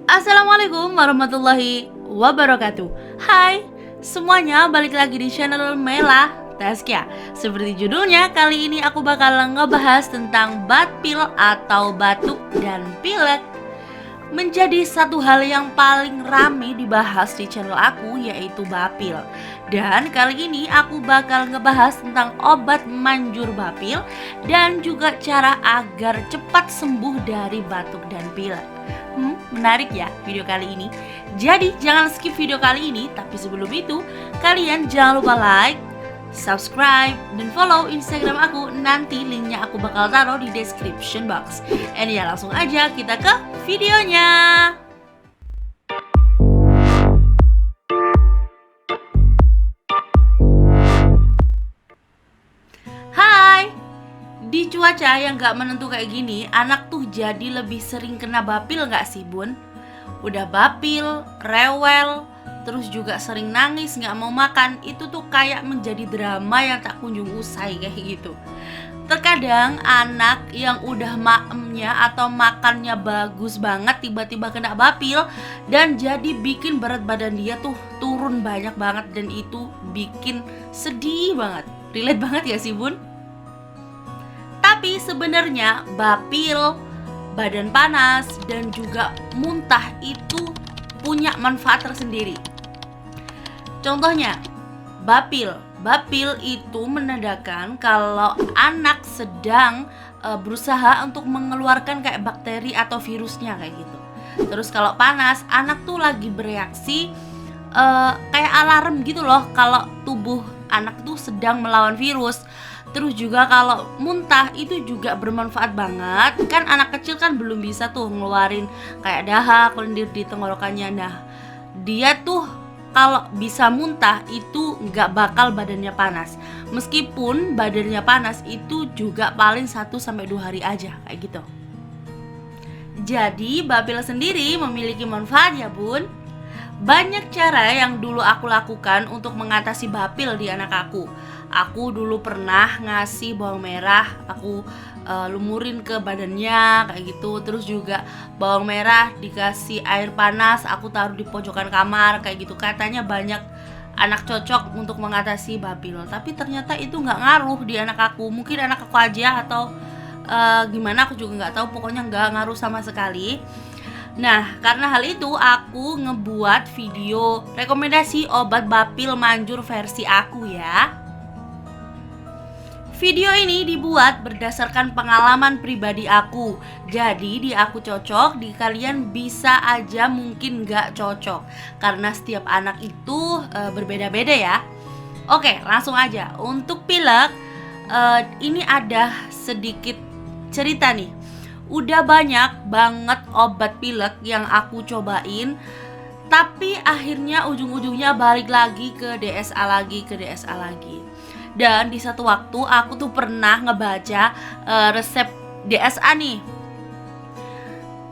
Assalamualaikum warahmatullahi wabarakatuh. Hai semuanya, balik lagi di channel Mela Taskia. Seperti judulnya, kali ini aku bakal ngebahas tentang batpil atau batuk dan pilek. Menjadi satu hal yang paling rame dibahas di channel aku, yaitu bapil. Dan kali ini aku bakal ngebahas tentang obat manjur bapil dan juga cara agar cepat sembuh dari batuk dan pilek. Menarik ya video kali ini. Jadi jangan skip video kali ini. Tapi sebelum itu, kalian jangan lupa like, subscribe, dan follow Instagram aku. Nanti linknya aku bakal taruh di description box. And ya, langsung aja kita ke videonya. Hai, di cuaca yang gak menentu kayak gini, anak tuh jadi lebih sering kena bapil gak sih bun? Udah bapil, rewel, terus juga sering nangis, gak mau makan. Itu tuh kayak menjadi drama yang tak kunjung usai kayak gitu. Terkadang anak yang udah maemnya atau makannya bagus banget tiba-tiba kena bapil, dan jadi bikin berat badan dia tuh turun banyak banget. Dan itu bikin sedih banget. Relate banget ya sih bun? Tapi sebenarnya bapil, badan panas, dan juga muntah itu punya manfaat tersendiri. Contohnya, bapil itu menandakan kalau anak sedang berusaha untuk mengeluarkan kayak bakteri atau virusnya kayak gitu. Terus kalau panas, anak tuh lagi bereaksi kayak alarm gitu loh kalau tubuh anak tuh sedang melawan virus. Terus juga kalau muntah itu juga bermanfaat banget. Kan anak kecil kan belum bisa tuh ngeluarin kayak dahak, lendir di tenggorokannya. Nah, dia tuh kalau bisa muntah itu nggak bakal badannya panas. Meskipun badannya panas itu juga paling 1-2 hari aja kayak gitu. Jadi bapil sendiri memiliki manfaat ya bun. Banyak cara yang dulu aku lakukan untuk mengatasi bapil di anak aku. Aku dulu pernah ngasih bawang merah, aku lumurin ke badannya kayak gitu. Terus juga bawang merah dikasih air panas, aku taruh di pojokan kamar kayak gitu. Katanya banyak anak cocok untuk mengatasi bapil. Tapi ternyata itu nggak ngaruh di anak aku. Mungkin anak aku aja atau gimana aku juga nggak tahu. Pokoknya nggak ngaruh sama sekali. Nah, karena hal itu aku ngebuat video rekomendasi obat bapil manjur versi aku ya. Video ini dibuat berdasarkan pengalaman pribadi aku. Jadi di aku cocok, di kalian bisa aja mungkin gak cocok. Karena setiap anak itu berbeda-beda ya. Oke, langsung aja. Untuk pilek, ini ada sedikit cerita nih. Udah banyak banget obat pilek yang aku cobain, tapi akhirnya ujung-ujungnya balik lagi ke DSA lagi. Dan di satu waktu aku tuh pernah ngebaca resep DSA nih.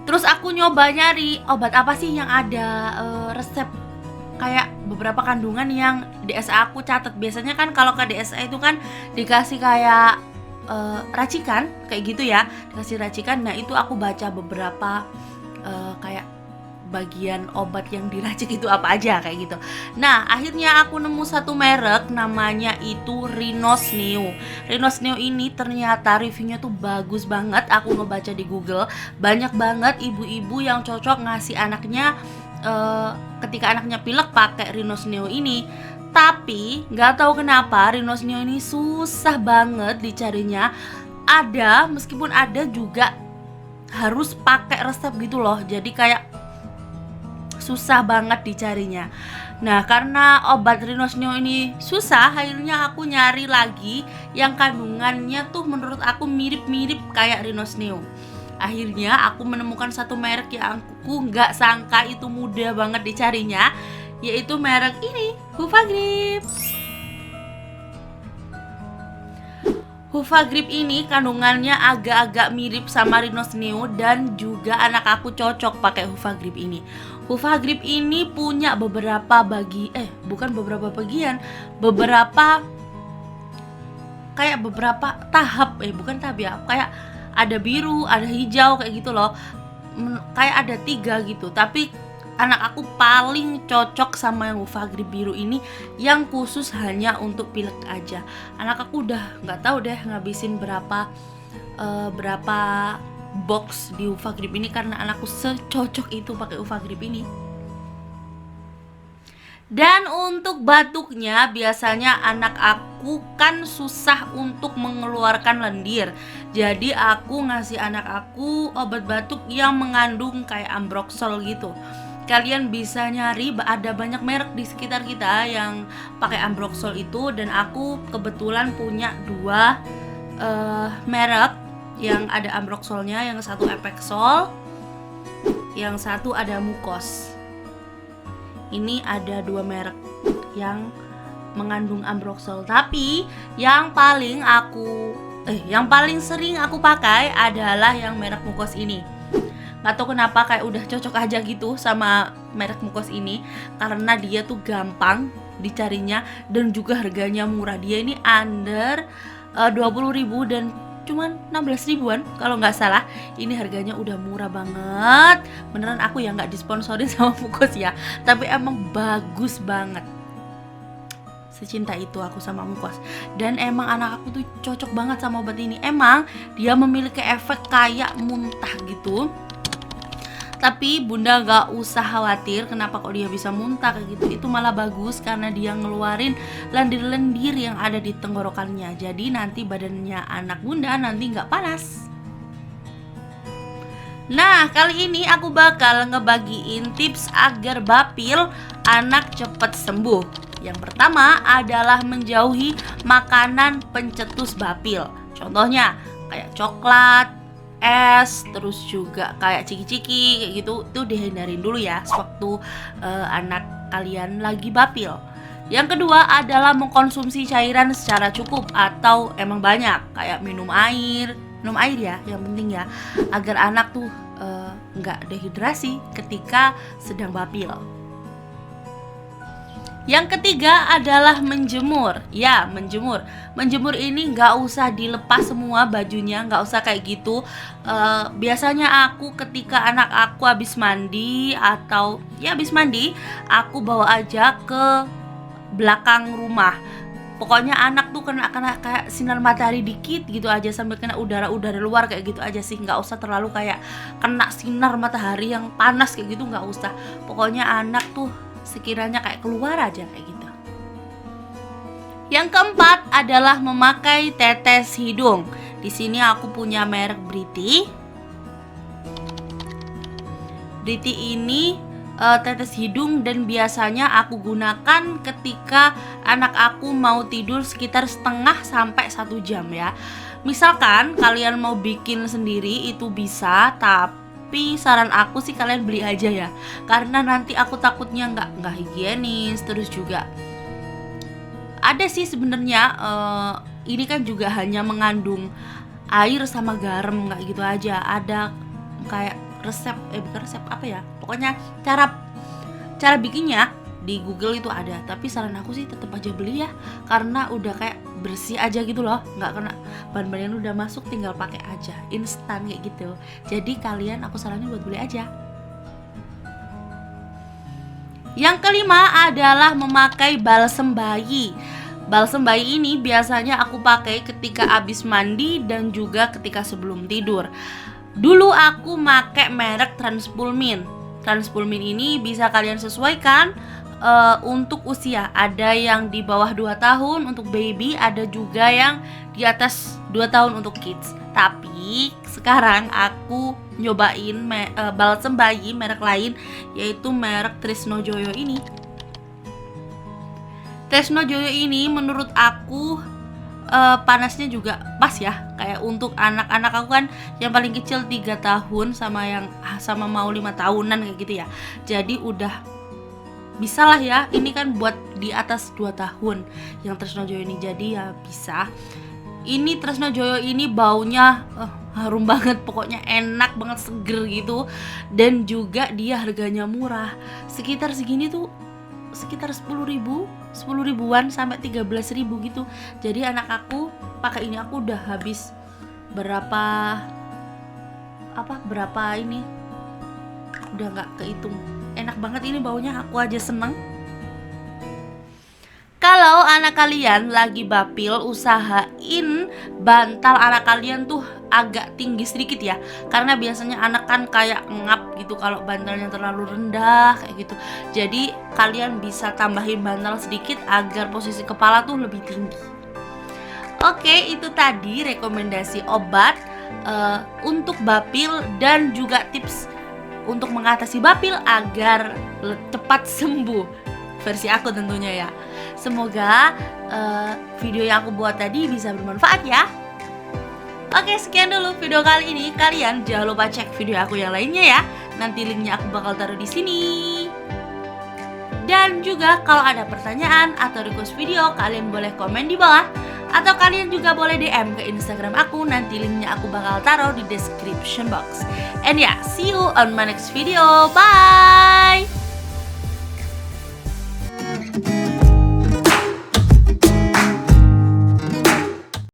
Terus aku nyoba nyari obat apa sih yang ada resep kayak beberapa kandungan yang DSA aku catat. Biasanya kan kalau ke DSA itu kan dikasih kayak racikan kayak gitu ya, dikasih racikan. Nah itu aku baca beberapa kayak bagian obat yang diracik itu apa aja kayak gitu. Nah akhirnya aku nemu satu merek, namanya itu Rhinos Neo. Rhinos Neo ini ternyata reviewnya tuh bagus banget. Aku ngebaca di Google, banyak banget ibu-ibu yang cocok ngasih anaknya ketika anaknya pilek pakai Rhinos Neo ini. Tapi nggak tahu kenapa Rhinos Neo ini susah banget dicarinya. Ada, meskipun ada juga harus pakai resep gitu loh. Jadi kayak susah banget dicarinya. Nah karena obat Rhinos Neo ini susah, akhirnya aku nyari lagi yang kandungannya tuh menurut aku mirip-mirip kayak Rhinos Neo. Akhirnya aku menemukan satu merek yang aku nggak sangka itu mudah banget dicarinya, yaitu merek ini, Hufagrip. Hufagrip ini kandungannya agak-agak mirip sama Rhinos Neo, dan juga anak aku cocok pakai Hufagrip ini. Hufagrip ini punya beberapa beberapa tahap, bukan tahap ya, kayak ada biru, ada hijau kayak gitu loh. kayak ada 3 gitu, tapi anak aku paling cocok sama yang Uvagrip biru ini, yang khusus hanya untuk pilek aja. Anak aku udah nggak tahu deh ngabisin berapa box di Uvagrip ini karena anakku secocok itu pakai Uvagrip ini. Dan untuk batuknya, biasanya anak aku kan susah untuk mengeluarkan lendir. Jadi aku ngasih anak aku obat batuk yang mengandung kayak Ambroxol gitu. Kalian bisa nyari, ada banyak merek di sekitar kita yang pakai Ambroxol itu, dan aku kebetulan punya 2 merek yang ada Ambroxolnya, yang satu Epexol, yang satu ada Mucos. Ini ada 2 merek yang mengandung Ambroxol, tapi yang paling sering aku pakai adalah yang merek Mucos ini. Gak tau kenapa kayak udah cocok aja gitu sama merek Mucos ini, karena dia tuh gampang dicarinya dan juga harganya murah. Dia ini under 20.000 dan cuman 16 ribuan kalau nggak salah. Ini harganya udah murah banget, beneran. Aku ya nggak disponsorin sama Mucos ya, tapi emang bagus banget. Secinta itu aku sama Mucos, dan emang anak aku tuh cocok banget sama obat ini. Emang dia memiliki efek kayak muntah gitu, tapi bunda gak usah khawatir kenapa kok dia bisa muntah kayak gitu. Itu malah bagus karena dia ngeluarin lendir-lendir yang ada di tenggorokannya. Jadi nanti badannya anak bunda nanti gak panas. Nah, kali ini aku bakal ngebagiin tips agar bapil anak cepet sembuh. Yang pertama adalah menjauhi makanan pencetus bapil. Contohnya kayak coklat, es, terus juga kayak ciki-ciki kayak gitu, itu dihindarin dulu ya sewaktu anak kalian lagi bapil. Yang kedua adalah mengkonsumsi cairan secara cukup atau emang banyak, kayak minum air ya, yang penting ya, agar anak tuh nggak dehidrasi ketika sedang bapil. Yang ketiga adalah menjemur. Ya, menjemur. Menjemur ini nggak usah dilepas semua bajunya, nggak usah kayak gitu. Biasanya aku ketika anak aku habis mandi atau ya habis mandi, aku bawa aja ke belakang rumah. Pokoknya anak tuh kena kayak sinar matahari dikit gitu aja, sambil kena udara luar kayak gitu aja sih. Nggak usah terlalu kayak kena sinar matahari yang panas kayak gitu, nggak usah. Pokoknya anak tuh sekiranya kayak keluar aja kayak gitu. Yang keempat adalah memakai tetes hidung. Di sini aku punya merek Briti. Briti ini tetes hidung, dan biasanya aku gunakan ketika anak aku mau tidur sekitar setengah sampai 1 jam ya. Misalkan kalian mau bikin sendiri itu bisa, tapi saran aku sih kalian beli aja ya, karena nanti aku takutnya nggak higienis. Terus juga ada sih sebenarnya ini kan juga hanya mengandung air sama garam, nggak gitu aja. Ada kayak resep, bukan resep apa ya, pokoknya cara bikinnya di Google itu ada. Tapi saran aku sih tetap aja beli ya, karena udah kayak bersih aja gitu loh, nggak kena bahan-bahan udah masuk, tinggal pakai aja, instan kayak gitu. Jadi kalian aku saranin buat beli aja. Yang kelima adalah memakai balsem bayi. Balsem bayi ini biasanya aku pakai ketika habis mandi dan juga ketika sebelum tidur. Dulu aku pakai merek Transpulmin. Transpulmin ini bisa kalian sesuaikan untuk usia. Ada yang di bawah 2 tahun untuk baby, ada juga yang di atas 2 tahun untuk kids. Tapi sekarang aku nyobain balsem bayi merek lain, yaitu merek Trisno Joyo ini. Trisno Joyo ini menurut aku panasnya juga pas ya, kayak untuk anak-anak aku kan yang paling kecil 3 tahun sama mau 5 tahunan kayak gitu ya. Jadi udah bisa lah ya, ini kan buat di atas 2 tahun yang Trisno Joyo ini, jadi ya bisa. Ini Trisno Joyo ini baunya harum banget, pokoknya enak banget, seger gitu. Dan juga dia harganya murah, sekitar segini tuh, sekitar 10.000-an sampai 13.000 gitu. Jadi anak aku pakai ini, aku udah habis berapa udah nggak kehitung. Enak banget ini baunya, aku aja seneng. Kalau anak kalian lagi bapil, usahain bantal anak kalian tuh agak tinggi sedikit ya. Karena biasanya anak kan kayak ngap gitu kalau bantalnya terlalu rendah kayak gitu. Jadi kalian bisa tambahin bantal sedikit agar posisi kepala tuh lebih tinggi. Oke, itu tadi rekomendasi obat untuk bapil dan juga tips untuk mengatasi bapil agar cepat sembuh. Versi aku tentunya ya. Semoga video yang aku buat tadi bisa bermanfaat ya. Oke, sekian dulu video kali ini. Kalian jangan lupa cek video aku yang lainnya ya. Nanti linknya aku bakal taruh di sini. Dan juga kalau ada pertanyaan atau request video, kalian boleh komen di bawah. Atau kalian juga boleh DM ke Instagram aku. Nanti linknya aku bakal taruh di description box. And yeah, see you on my next video. Bye!